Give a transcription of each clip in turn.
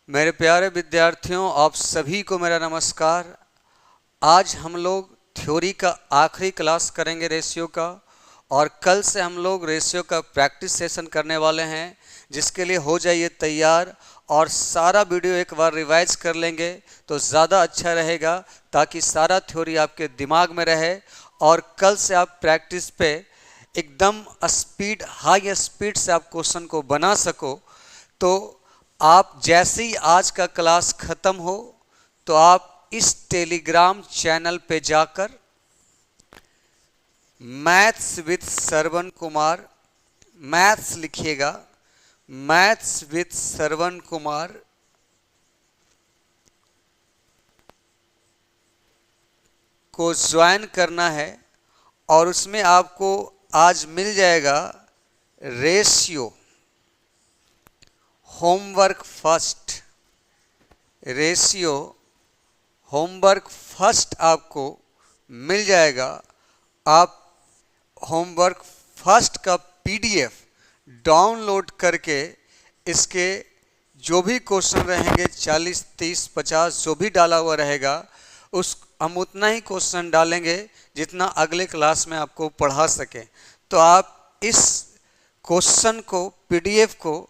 मेरे प्यारे विद्यार्थियों, आप सभी को मेरा नमस्कार। आज हम लोग थ्योरी का आखिरी क्लास करेंगे रेशियो का, और कल से हम लोग रेशियो का प्रैक्टिस सेशन करने वाले हैं, जिसके लिए हो जाइए तैयार। और सारा वीडियो एक बार रिवाइज कर लेंगे तो ज़्यादा अच्छा रहेगा, ताकि सारा थ्योरी आपके दिमाग में रहे और कल से आप प्रैक्टिस पे एकदम स्पीड, हाई स्पीड से आप क्वेश्चन को बना सको। तो आप जैसे ही आज का क्लास ख़त्म हो तो आप इस टेलीग्राम चैनल पे जाकर maths with Shravan Kumar, maths लिखिएगा, मैथ्स विद श्रवण कुमार को ज्वाइन करना है। और उसमें आपको आज मिल जाएगा ratio homework first, ratio homework first आपको मिल जाएगा। आप होमवर्क फर्स्ट का पीडीएफ डाउनलोड करके इसके जो भी क्वेश्चन रहेंगे 40, 30, 50 जो भी डाला हुआ रहेगा, उस हम उतना ही क्वेश्चन डालेंगे जितना अगले क्लास में आपको पढ़ा सकें। तो आप इस क्वेश्चन को, पीडीएफ को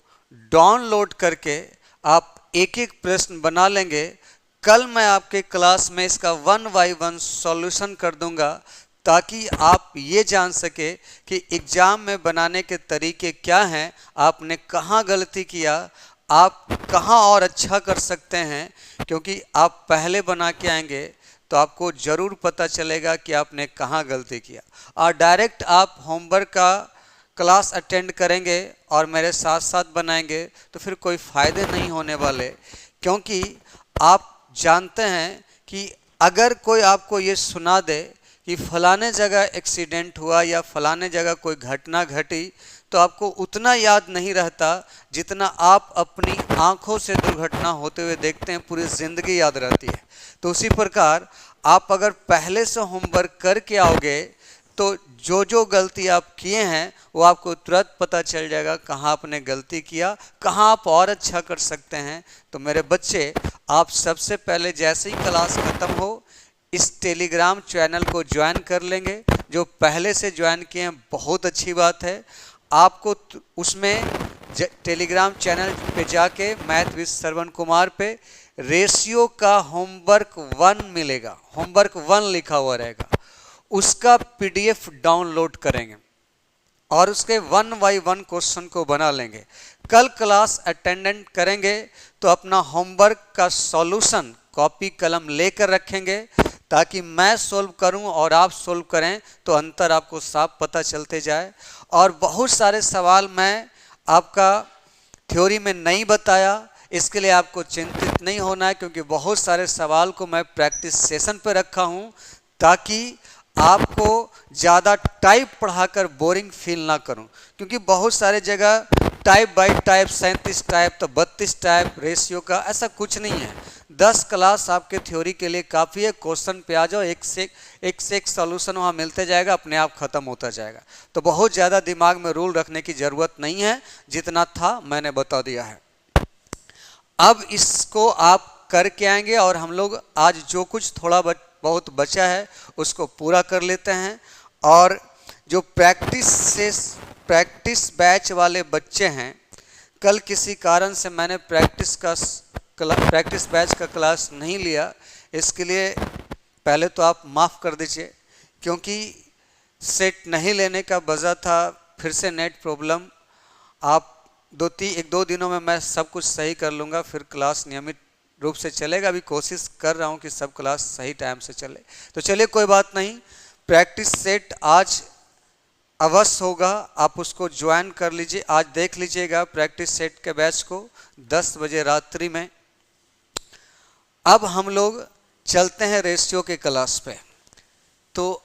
डाउनलोड करके आप एक एक प्रश्न बना लेंगे। कल मैं आपके क्लास में इसका 1 बाय 1 सॉल्यूशन कर दूंगा, ताकि आप ये जान सके कि एग्ज़ाम में बनाने के तरीके क्या हैं, आपने कहाँ गलती किया, आप कहाँ और अच्छा कर सकते हैं। क्योंकि आप पहले बना के आएंगे तो आपको ज़रूर पता चलेगा कि आपने कहाँ गलती किया। और डायरेक्ट आप होमवर्क का क्लास अटेंड करेंगे और मेरे साथ साथ बनाएंगे तो फिर कोई फ़ायदे नहीं होने वाले। क्योंकि आप जानते हैं कि अगर कोई आपको ये सुना दे कि फलाने जगह एक्सीडेंट हुआ या फलाने जगह कोई घटना घटी, तो आपको उतना याद नहीं रहता जितना आप अपनी आंखों से दुर्घटना होते हुए देखते हैं, पूरी ज़िंदगी याद रहती है। तो उसी प्रकार आप अगर पहले से होमवर्क करके आओगे तो जो जो गलती आप किए हैं वो आपको तुरंत पता चल जाएगा, कहाँ आपने गलती किया, कहाँ आप और अच्छा कर सकते हैं। तो मेरे बच्चे, आप सबसे पहले जैसे ही क्लास ख़त्म हो इस टेलीग्राम चैनल को ज्वाइन कर लेंगे। जो पहले से ज्वाइन किए हैं बहुत अच्छी बात है। आपको उसमें टेलीग्राम चैनल पे जाके मैथ विद श्रवण कुमार पे रेशियो का होमवर्क 1 मिलेगा, होमवर्क 1 लिखा हुआ रहेगा, उसका पीडीएफ डाउनलोड करेंगे और उसके 1 बाय 1 क्वेश्चन को बना लेंगे। कल क्लास अटेंडेंट करेंगे तो अपना होमवर्क का सॉल्यूशन कॉपी कलम लेकर रखेंगे, ताकि मैं सोल्व करूं और आप सोल्व करें तो अंतर आपको साफ पता चलते जाए। और बहुत सारे सवाल मैं आपका थ्योरी में नहीं बताया, इसके लिए आपको चिंतित नहीं होना है, क्योंकि बहुत सारे सवाल को मैं प्रैक्टिस सेशन पर रखा हूं, ताकि आपको ज़्यादा टाइप पढ़ाकर बोरिंग फील ना करूं। क्योंकि बहुत सारे जगह टाइप बाय टाइप, 37 टाइप तो 32 टाइप रेशियो का, ऐसा कुछ नहीं है। 10 क्लास आपके थ्योरी के लिए काफ़ी है। क्वेश्चन पे आ जाओ, एक से एक सॉल्यूशन वहाँ मिलते जाएगा, अपने आप ख़त्म होता जाएगा। तो बहुत ज़्यादा दिमाग में रूल रखने की ज़रूरत नहीं है, जितना था मैंने बता दिया है। अब इसको आप करके आएंगे और हम लोग आज जो कुछ थोड़ा बहुत बचा है उसको पूरा कर लेते हैं। और जो प्रैक्टिस बैच वाले बच्चे हैं, कल किसी कारण से मैंने प्रैक्टिस बैच का क्लास नहीं लिया, इसके लिए पहले तो आप माफ़ कर दीजिए। क्योंकि सेट नहीं लेने का वजह था फिर से नेट प्रॉब्लम। आप 1-2 दिनों में मैं सब कुछ सही कर लूँगा, फिर क्लास नियमित रूप से चलेगा। अभी कोशिश कर रहा हूँ कि सब क्लास सही टाइम से चले। तो चलिए, कोई बात नहीं, प्रैक्टिस सेट आज अवश्य होगा, आप उसको ज्वाइन कर लीजिए। आज देख लीजिएगा प्रैक्टिस सेट के बैच को 10 बजे रात्रि में। अब हम लोग चलते हैं रेशियो के क्लास पे। तो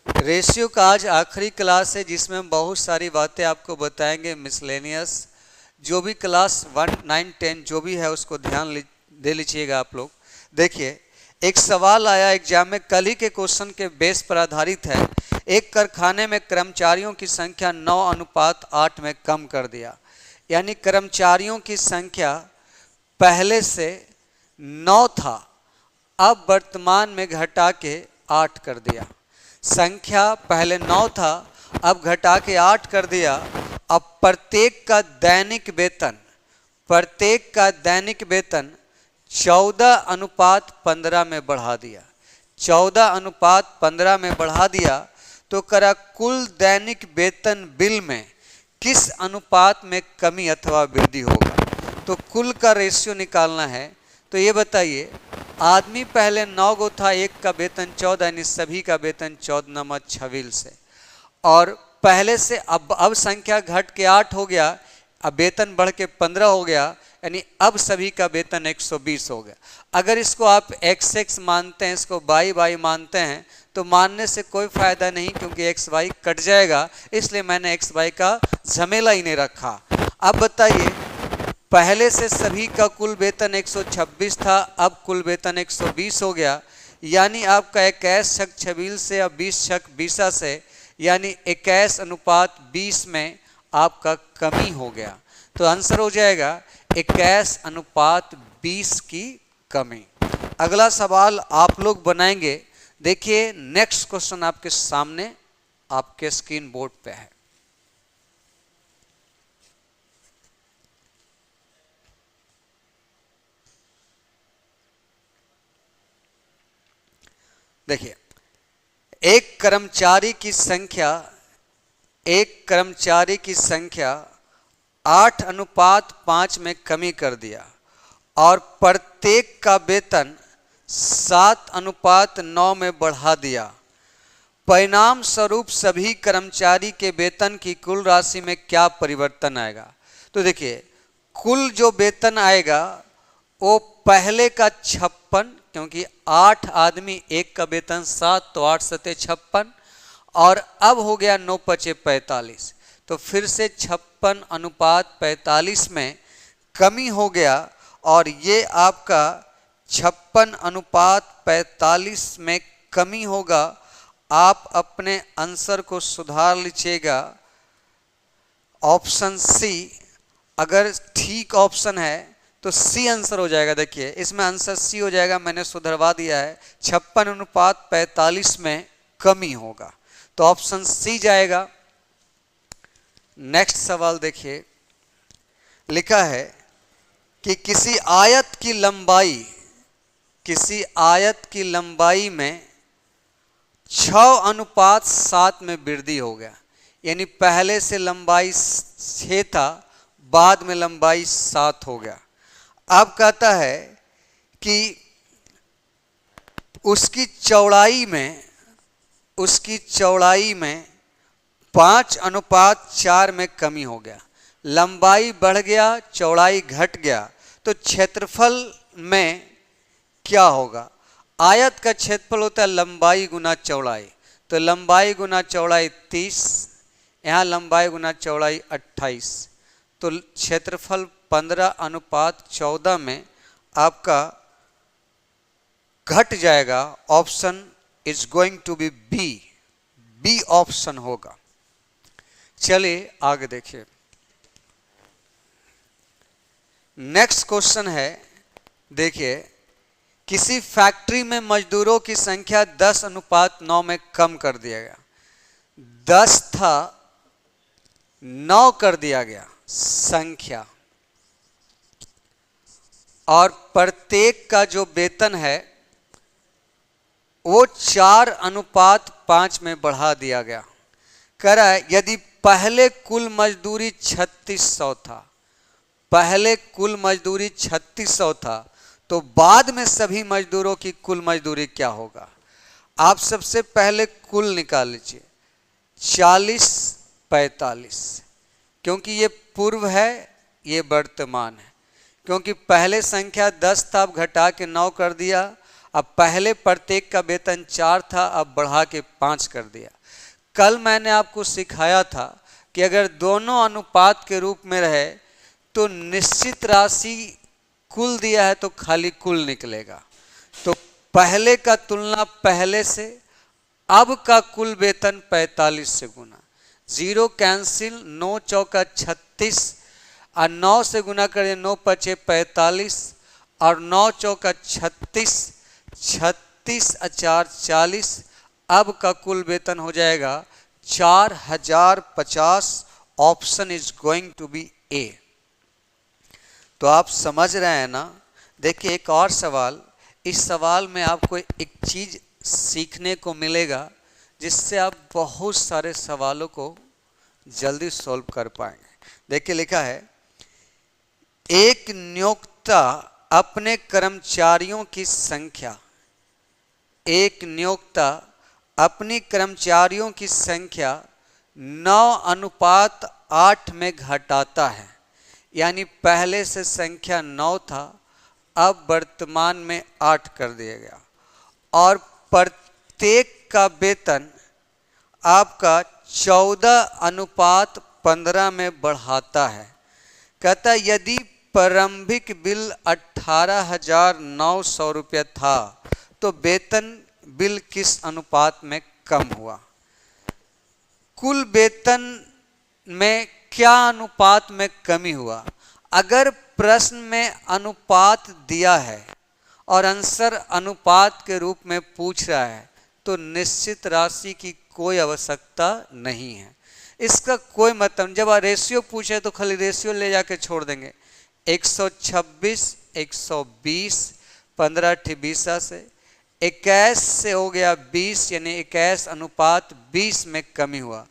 रेशियो का आज आखिरी क्लास है, जिसमें बहुत सारी बातें आपको बताएंगे मिसलेनियस। जो भी क्लास 1, 9, 10 जो भी है उसको ध्यान दे लीजिएगा आप लोग। देखिए, एक सवाल आया एग्जाम में, कल ही के क्वेश्चन के बेस पर आधारित है। एक कारखाने में कर्मचारियों की संख्या 9:8 में कम कर दिया। यानी कर्मचारियों की संख्या पहले से 9 था, अब वर्तमान में घटा के 8 कर दिया। संख्या पहले 9 था, अब घटा के 8 कर दिया। अब प्रत्येक का दैनिक वेतन 14:15 में बढ़ा दिया। 14:15 में बढ़ा दिया तो करा कुल दैनिक वेतन बिल में किस अनुपात में कमी अथवा वृद्धि होगा। तो कुल का रेशियो निकालना है। तो ये बताइए, आदमी पहले 9 गो था, एक का वेतन 14, यानी सभी का वेतन 14×26 से, और पहले से अब संख्या घट के 8 हो गया, अब वेतन बढ़ के 15 हो गया, यानी अब सभी का वेतन 120 हो गया। अगर इसको आप x मानते हैं, इसको y मानते हैं, तो मानने से कोई फायदा नहीं, क्योंकि xy कट जाएगा, इसलिए मैंने xy का झमेला ही नहीं रखा। अब बताइए, पहले से सभी का कुल वेतन 126 था, अब कुल वेतन 120 हो गया, यानी आपका 21/26 से अब 20/20 से, यानी 21:20 में आपका कमी हो गया। तो आंसर हो जाएगा 21:20 की कमी। अगला सवाल आप लोग बनाएंगे। देखिए, नेक्स्ट क्वेश्चन आपके सामने आपके स्क्रीन बोर्ड पे है। देखिए, एक कर्मचारी की संख्या 8:5 में कमी कर दिया और प्रत्येक का वेतन 7:9 में बढ़ा दिया। परिणाम स्वरूप सभी कर्मचारी के वेतन की कुल राशि में क्या परिवर्तन आएगा। तो देखिए, कुल जो वेतन आएगा वो पहले का 56, क्योंकि 8 आदमी, एक का वेतन 7, तो 8 सते 56, और अब हो गया 9×5=45, तो फिर से 56:45 में कमी हो गया, और ये आपका 56:45 में कमी होगा। आप अपने आंसर को सुधार लीजिएगा, ऑप्शन सी। अगर ठीक ऑप्शन है तो सी आंसर हो जाएगा। देखिए, इसमें आंसर सी हो जाएगा, मैंने सुधरवा दिया है, 56:45 में कमी होगा, तो ऑप्शन सी जाएगा। नेक्स्ट सवाल देखिए, लिखा है कि किसी आयत की लंबाई में 6:7 में वृद्धि हो गया, यानी पहले से लंबाई 6 था, बाद में लंबाई 7 हो गया। अब कहता है कि उसकी चौड़ाई में 5:4 में कमी हो गया। लंबाई बढ़ गया, चौड़ाई घट गया, तो क्षेत्रफल में क्या होगा। आयत का क्षेत्रफल होता है लंबाई गुना चौड़ाई, तो लंबाई गुना चौड़ाई 30, यहाँ लंबाई गुना चौड़ाई 28, तो क्षेत्रफल 15:14 में आपका घट जाएगा। Option is going to be b option होगा। चलिए आगे देखिए, नेक्स्ट क्वेश्चन है। देखिए, किसी फैक्ट्री में मजदूरों की संख्या 10:9 में कम कर दिया गया। 10 था, 9 कर दिया गया संख्या, और प्रत्येक का जो वेतन है वो 4:5 में बढ़ा दिया गया। कह रहा है, यदि पहले कुल मजदूरी 3600 था, पहले कुल मजदूरी 3600 था, तो बाद में सभी मजदूरों की कुल मजदूरी क्या होगा। आप सबसे पहले कुल निकाल लीजिए, 40:45, क्योंकि ये पूर्व है, ये वर्तमान है। क्योंकि पहले संख्या 10 था, अब घटा के 9 कर दिया। अब पहले प्रत्येक का वेतन 4 था, अब बढ़ा के 5 कर दिया। कल मैंने आपको सिखाया था कि अगर दोनों अनुपात के रूप में रहे तो निश्चित राशि कुल दिया है तो खाली कुल निकलेगा। तो पहले का तुलना पहले से, अब का कुल वेतन 45 से गुना, 0 कैंसिल, 9 चौका 36, और 9 से गुना करें 9 पचे 45 और 9 चौका 36, 36 अचार 40। अब का कुल वेतन हो जाएगा 4050। Option is going to be A. तो आप समझ रहे हैं ना। देखिए एक और सवाल, इस सवाल में आपको एक चीज सीखने को मिलेगा जिससे आप बहुत सारे सवालों को जल्दी सॉल्व कर पाएंगे। देखिए लिखा है, एक नियोक्ता अपने कर्मचारियों की संख्या, एक नियोक्ता अपनी कर्मचारियों की संख्या 9:8 में घटाता है। यानी पहले से संख्या 9 था, अब वर्तमान में 8 कर दिया गया। और प्रत्येक का वेतन आपका 14:15 में बढ़ाता है। कहता है यदि प्रारंभिक बिल 18,900 रुपये था तो वेतन बिल किस अनुपात में कम हुआ। कुल वेतन में क्या अनुपात में कमी हुआ। अगर प्रश्न में अनुपात दिया है और आंसर अनुपात के रूप में पूछ रहा है तो निश्चित राशि की कोई आवश्यकता नहीं है। इसका कोई मतलब, जब रेशियो पूछे तो खाली रेशियो ले जाके छोड़ देंगे। 126, 120, 15 20 से 21 से हो गया 20, यानी 21:20 में कमी हुआ।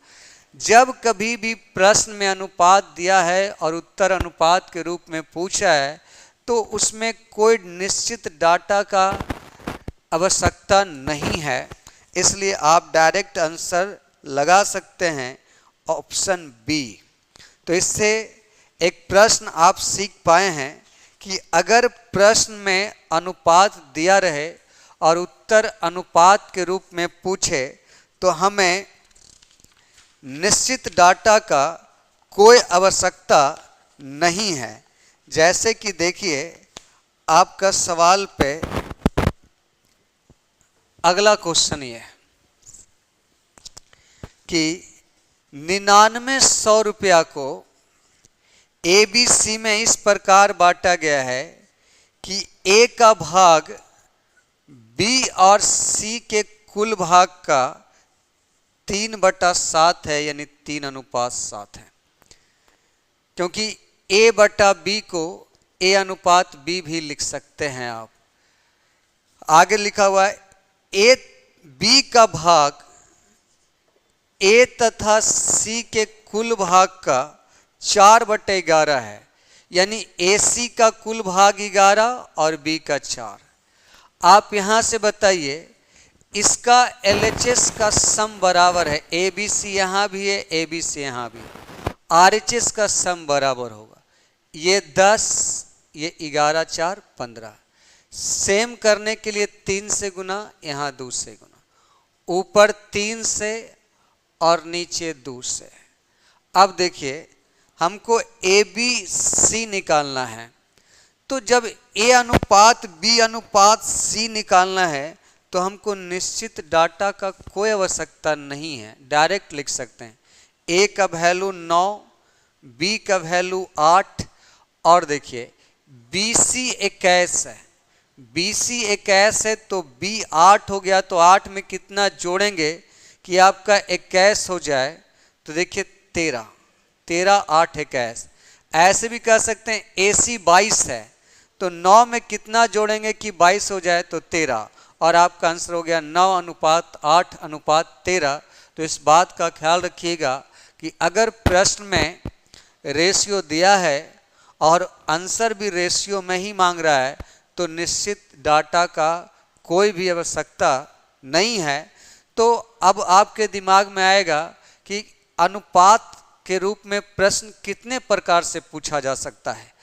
जब कभी भी प्रश्न में अनुपात दिया है और उत्तर अनुपात के रूप में पूछा है तो उसमें कोई निश्चित डाटा का आवश्यकता नहीं है, इसलिए आप डायरेक्ट आंसर लगा सकते हैं ऑप्शन बी। तो इससे एक प्रश्न आप सीख पाए हैं कि अगर प्रश्न में अनुपात दिया रहे और उत्तर अनुपात के रूप में पूछे तो हमें निश्चित डाटा का कोई आवश्यकता नहीं है। जैसे कि देखिए आपका सवाल पे अगला क्वेश्चन ये है कि 9900 रुपया को ए बी सी में इस प्रकार बांटा गया है कि ए का भाग बी और सी के कुल भाग का 3/7 है, यानी 3:7 है। क्योंकि ए बटा बी को ए अनुपात बी भी लिख सकते हैं आप। आगे लिखा हुआ है ए बी का भाग ए तथा सी के कुल भाग का 4/11 है, यानी ए सी का कुल भाग 11 और बी का 4। आप यहां से बताइए इसका LHS का सम बराबर है, ए बी सी यहाँ भी है, ए बी सी यहाँ भी, RHS का सम बराबर होगा। ये 10, ये 11 4 15। सेम करने के लिए 3 से गुना, यहाँ 2 से गुना, ऊपर 3 से और नीचे 2 से। अब देखिए हमको ए बी सी निकालना है, तो जब ए अनुपात बी अनुपात सी निकालना है तो हमको निश्चित डाटा का कोई आवश्यकता नहीं है, डायरेक्ट लिख सकते हैं। ए का वैल्यू 9, बी का वैल्यू 8 और देखिए बी सी 21 है, बी सी 21 है तो बी 8 हो गया, तो 8 में कितना जोड़ेंगे कि आपका 21 हो जाए। तो देखिए 13, 13 8 21। ऐसे भी कह सकते हैं ए सी 22 है तो 9 में कितना जोड़ेंगे कि 22 हो जाए, तो 13, और आपका आंसर हो गया 9:8:13। तो इस बात का ख्याल रखिएगा कि अगर प्रश्न में रेशियो दिया है और आंसर भी रेशियो में ही मांग रहा है तो निश्चित डाटा का कोई भी आवश्यकता नहीं है। तो अब आपके दिमाग में आएगा कि अनुपात के रूप में प्रश्न कितने प्रकार से पूछा जा सकता है।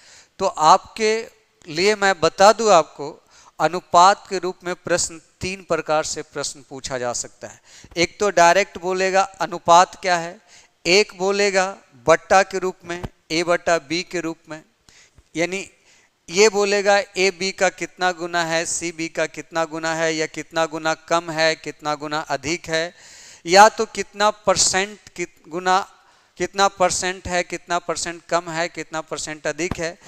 तो आपके लिए मैं बता दूं आपको, अनुपात के रूप में प्रश्न 3 प्रकार से प्रश्न पूछा जा सकता है। एक तो डायरेक्ट बोलेगा अनुपात क्या है, एक बोलेगा बट्टा के रूप में, ए बटा बी के रूप में, यानी ये बोलेगा ए बी का कितना गुना है, सी बी का कितना गुना है, या कितना गुना कम है, कितना गुना अधिक है, या तो कितना परसेंट गुना कितना परसेंट है, कितना परसेंट कम है, कितना परसेंट अधिक है,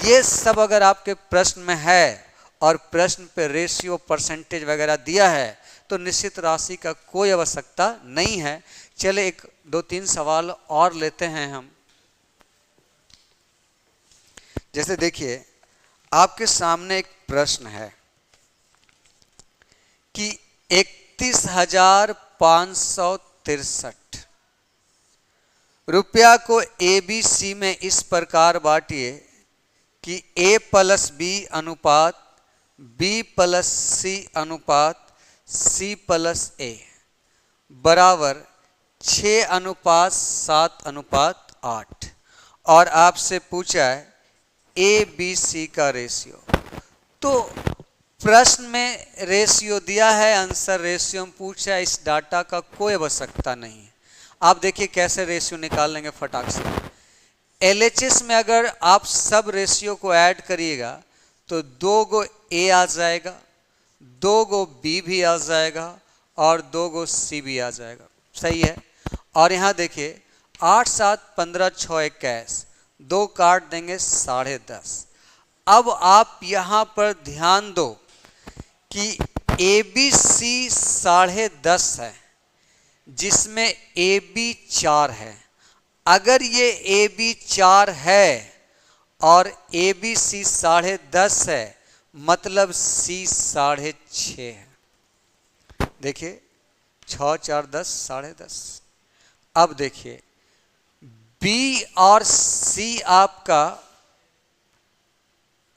ये सब अगर आपके प्रश्न में है और प्रश्न पे रेशियो परसेंटेज वगैरह दिया है तो निश्चित राशि का कोई आवश्यकता नहीं है। चले एक दो तीन सवाल और लेते हैं हम। जैसे देखिए आपके सामने एक प्रश्न है कि 31,563 रुपया को ABC में इस प्रकार बांटिए कि A प्लस B अनुपात B प्लस C अनुपात C प्लस A बराबर 6:7:8 और आपसे पूछा है ABC का रेशियो। तो प्रश्न में रेशियो दिया है, आंसर रेशियो में पूछा है, इस डाटा का कोई आवश्यकता नहीं है। आप देखिए कैसे रेशियो निकाल लेंगे फटाक से। LHS में अगर आप सब रेशियो को ऐड करिएगा तो 2 गो A आ जाएगा, 2 गो B भी आ जाएगा और 2 गो C भी आ जाएगा। सही है। और यहाँ देखिए 8 7 15 6 21, 2 काट देंगे 10.5। अब आप यहाँ पर ध्यान दो कि ABC 10.5 है जिसमें AB 4 है। अगर ये AB 4 है और ABC 10.5 है मतलब C 6.5 है। देखिए 6 4 10 10.5। अब देखिए B और C आपका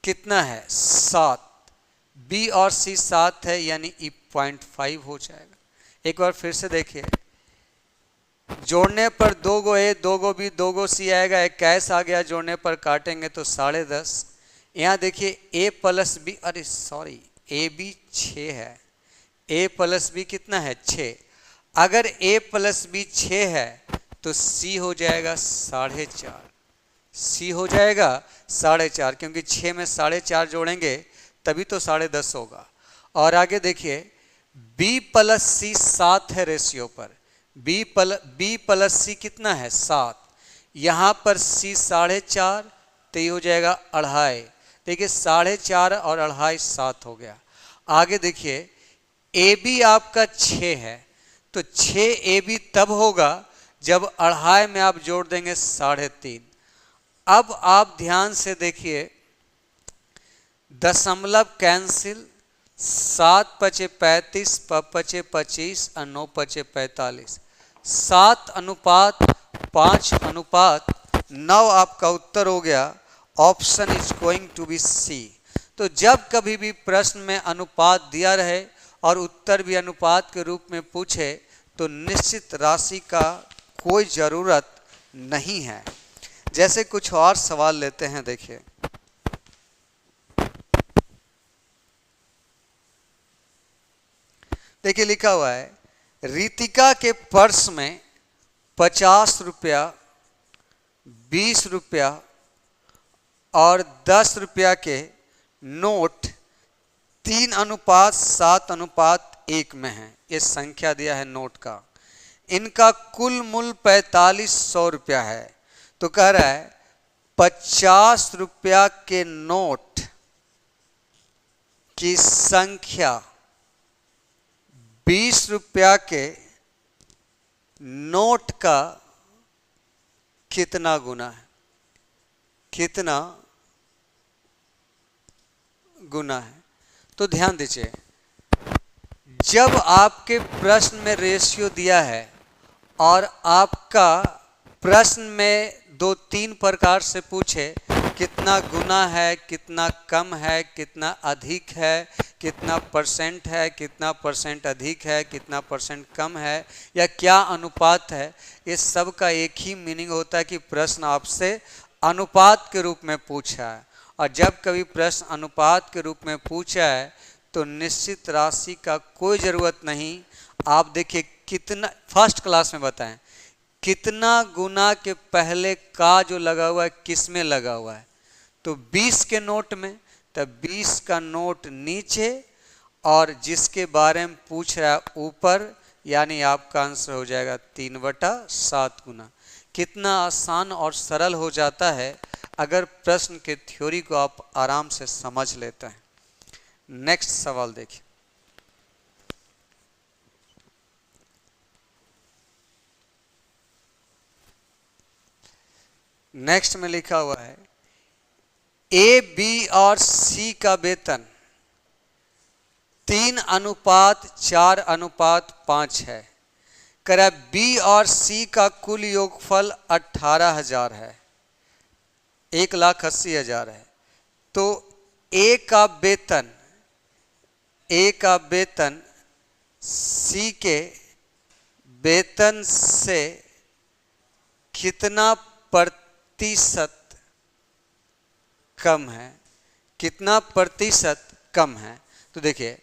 कितना है 7, B और C 7 है यानी E 0.5 हो जाएगा। एक बार फिर से देखिए, जोड़ने पर 2 गो A 2 go B 2 go C आएगा, 21 आ गया, जोड़ने पर काटेंगे तो 10.5। यहाँ देखिए A प्लस B, अरे सॉरी AB 6 है, A प्लस B कितना है 6। अगर A प्लस B 6 है तो C हो जाएगा 4.5, C हो जाएगा 4.5 क्योंकि 6 में 4.5 जोड़ेंगे तभी तो 10.5 होगा। और आगे देखिए B प्लस C 7 है रेशियो पर, B प्लस C कितना है 7, यहाँ पर C 4.5 तो ये हो जाएगा 2.5। देखिए 4.5 और 2.5 7 हो गया। आगे देखिए AB आपका 6 है तो 6 AB तब होगा जब 2.5 में आप जोड़ देंगे 3.5। अब आप ध्यान से देखिए, दशमलव कैंसिल, 7 पचे 35, 5 25 और 9 पचे 45, 7:5:9 आपका उत्तर हो गया। Option is going to be c. तो जब कभी भी प्रश्न में अनुपात दिया रहे और उत्तर भी अनुपात के रूप में पूछे तो निश्चित राशि का कोई ज़रूरत नहीं है। जैसे कुछ और सवाल लेते हैं। देखिए देखिए लिखा हुआ है रितिका के पर्स में 50 रुपया, 20 रुपया और 10 रुपया के नोट 3:7:1 में है। ये संख्या दिया है नोट का। इनका कुल मूल्य 4500 रुपया है। तो कह रहा है 50 रुपया के नोट की संख्या 20 रुपया के नोट का कितना गुना है, कितना गुना है। तो ध्यान दीजिए, जब आपके प्रश्न में रेशियो दिया है और आपका प्रश्न में 2-3 प्रकार से पूछे कितना गुना है, कितना कम है, कितना अधिक है, कितना परसेंट है, कितना परसेंट अधिक है, कितना परसेंट कम है या क्या अनुपात है, इस सब का एक ही मीनिंग होता है कि प्रश्न आपसे अनुपात के रूप में पूछा है। और जब कभी प्रश्न अनुपात के रूप में पूछा है तो निश्चित राशि का कोई ज़रूरत नहीं। आप देखिए कितना, फर्स्ट क्लास में बताएं कितना गुना के पहले का जो लगा हुआ है किस में लगा हुआ है, तो 20 के नोट में, तब 20 का नोट नीचे और जिसके बारे में पूछ रहा है ऊपर, यानी आपका आंसर हो जाएगा 3/7 गुना। कितना आसान और सरल हो जाता है अगर प्रश्न के थ्योरी को आप आराम से समझ लेते हैं। नेक्स्ट सवाल देखिए। नेक्स्ट में लिखा हुआ है ए, बी और सी का वेतन 3:4:5 है। कह बी और सी का कुल योगफल 18,000 है, 1,80,000 है। तो ए का वेतन सी के वेतन से कितना प्रतिशत कम है, कितना प्रतिशत कम है। तो देखिए,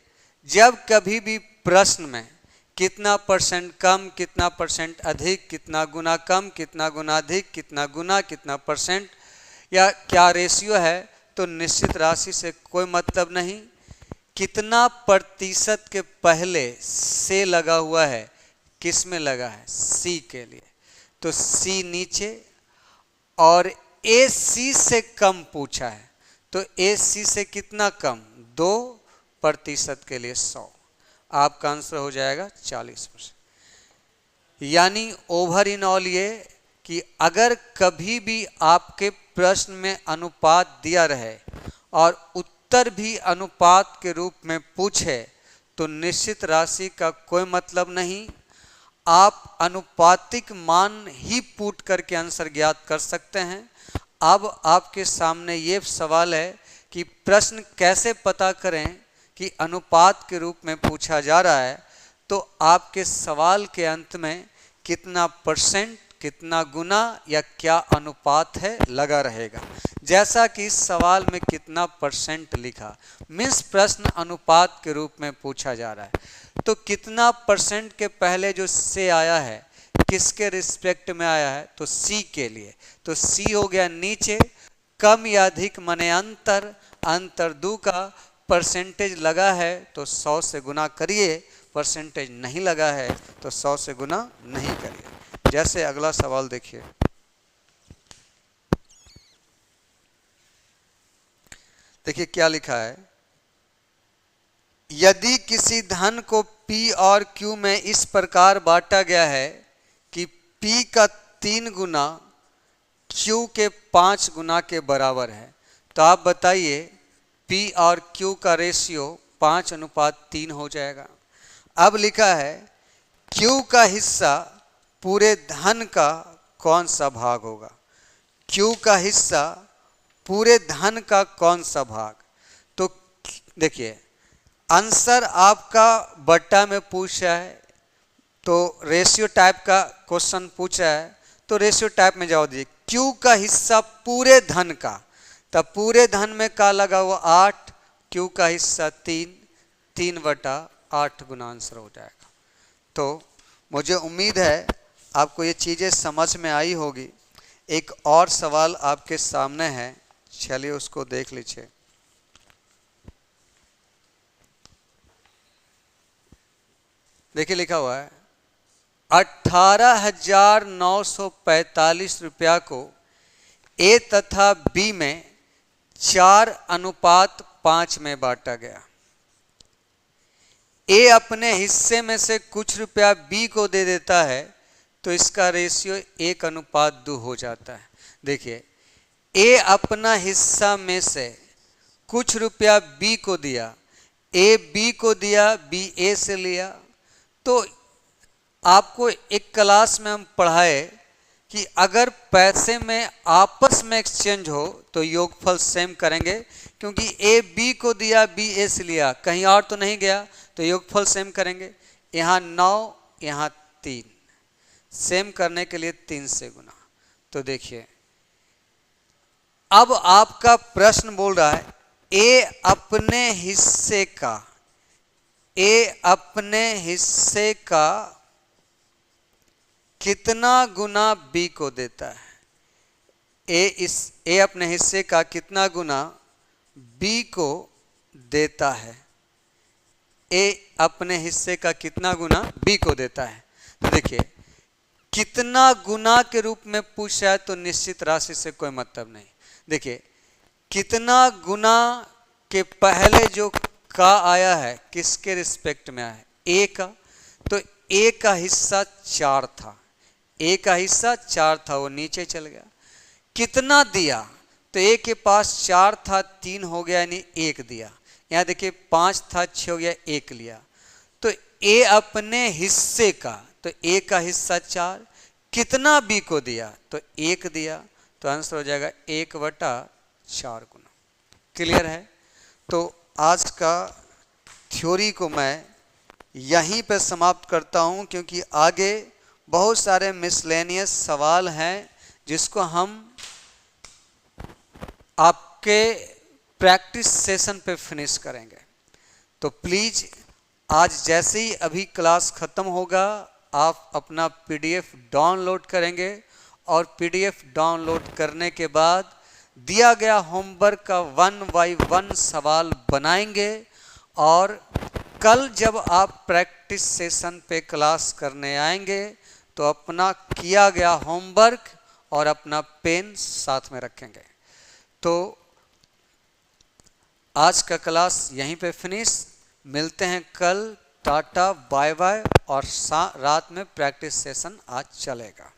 जब कभी भी प्रश्न में कितना परसेंट कम, कितना परसेंट अधिक, कितना गुना कम, कितना गुना अधिक, कितना गुना, कितना परसेंट या क्या रेशियो है, तो निश्चित राशि से कोई मतलब नहीं। कितना प्रतिशत के पहले से लगा हुआ है, किस में लगा है, सी के लिए। तो सी नीचे और ए सी से कम पूछा है, तो ए सी से कितना कम, 2% के लिए 100। आपका आंसर हो जाएगा 40%। यानी ओवर इन ऑल ये कि अगर कभी भी आपके प्रश्न में अनुपात दिया रहे और उत्तर भी अनुपात के रूप में पूछे तो निश्चित राशि का कोई मतलब नहीं, आप अनुपातिक मान ही पुट करके आंसर ज्ञात कर सकते हैं। अब आपके सामने ये सवाल है कि प्रश्न कैसे पता करें कि अनुपात के रूप में पूछा जा रहा है। तो आपके सवाल के अंत में कितना परसेंट, कितना गुना या क्या अनुपात है लगा रहेगा। जैसा कि इस सवाल में कितना परसेंट लिखा, मीन्स प्रश्न अनुपात के रूप में पूछा जा रहा है। तो कितना परसेंट के पहले जो से आया है किसके रिस्पेक्ट में आया है, तो सी के लिए। तो सी हो गया नीचे, कम या अधिक माने अंतर, अंतर 2 का परसेंटेज लगा है तो 100 से गुना करिए, परसेंटेज नहीं लगा है तो 100 से गुना नहीं करिए। जैसे अगला सवाल देखिए। देखिए क्या लिखा है, यदि किसी धन को P और Q में इस प्रकार बांटा गया है कि P का 3 गुना Q के 5 गुना के बराबर है, तो आप बताइए P और Q का रेशियो 5:3 हो जाएगा। अब लिखा है Q का हिस्सा पूरे धन का कौन सा भाग होगा, Q का हिस्सा पूरे धन का कौन सा भाग। तो देखिए, आंसर आपका बट्टा में पूछ रहा है, तो रेशियो टाइप का क्वेश्चन पूछ रहा है, तो रेशियो टाइप में जाओ दीजिए। Q का हिस्सा पूरे धन का, तब पूरे धन में का लगा हुआ 8, Q का हिस्सा 3/8 गुना आंसर हो जाएगा। तो मुझे उम्मीद है आपको ये चीज़ें समझ में आई होगी। एक और सवाल आपके सामने है, चलिए उसको देख लीजिए। देखिए लिखा हुआ है 18,945 रुपया को ए तथा बी में 4:5 में बांटा गया। ए अपने हिस्से में से कुछ रुपया बी को दे देता है तो इसका रेशियो 1:2 हो जाता है। देखिए, ए अपना हिस्सा में से कुछ रुपया बी को दिया, ए बी को दिया, बी ए से लिया। तो आपको एक क्लास में हम पढ़ाए कि अगर पैसे में आपस में एक्सचेंज हो तो योगफल सेम करेंगे, क्योंकि ए बी को दिया, बी ए से लिया, कहीं और तो नहीं गया, तो योगफल सेम करेंगे। यहाँ 9, यहाँ 3, सेम करने के लिए 3 से गुना। तो देखिए, अब आपका प्रश्न बोल रहा है ए अपने हिस्से का कितना गुना बी को देता है। ए अपने हिस्से का कितना गुना बी को देता है, ए अपने हिस्से का कितना गुना बी को देता है। तो देखिए, कितना गुना के रूप में पूछा है तो निश्चित राशि से कोई मतलब नहीं। देखिए कितना गुना के पहले जो का आया है किसके रिस्पेक्ट में आया है, ए का, तो ए का हिस्सा 4 था, ए का हिस्सा 4 था, वो नीचे चल गया। कितना दिया, तो ए के पास 4 था, 3 हो गया यानी 1 दिया। यहाँ देखिए 5 था, 6 हो गया, 1 लिया। तो ए अपने हिस्से का, तो ए का हिस्सा 4, कितना बी को दिया, तो 1 दिया, तो आंसर हो जाएगा 1/4 गुना। क्लियर है? तो आज का थ्योरी को मैं यहीं पे समाप्त करता हूं, क्योंकि आगे बहुत सारे मिसलेनियस सवाल हैं जिसको हम आपके प्रैक्टिस सेशन पे फिनिश करेंगे। तो प्लीज़ आज जैसे ही अभी क्लास ख़त्म होगा आप अपना पीडीएफ डाउनलोड करेंगे, और पीडीएफ डाउनलोड करने के बाद दिया गया होमवर्क का 1 बाय 1 सवाल बनाएंगे, और कल जब आप प्रैक्टिस सेशन पे क्लास करने आएंगे तो अपना किया गया होमवर्क और अपना पेन साथ में रखेंगे। तो आज का क्लास यहीं पे फिनिश, मिलते हैं कल। टाटा बाय बाय, और रात में प्रैक्टिस सेशन आज चलेगा।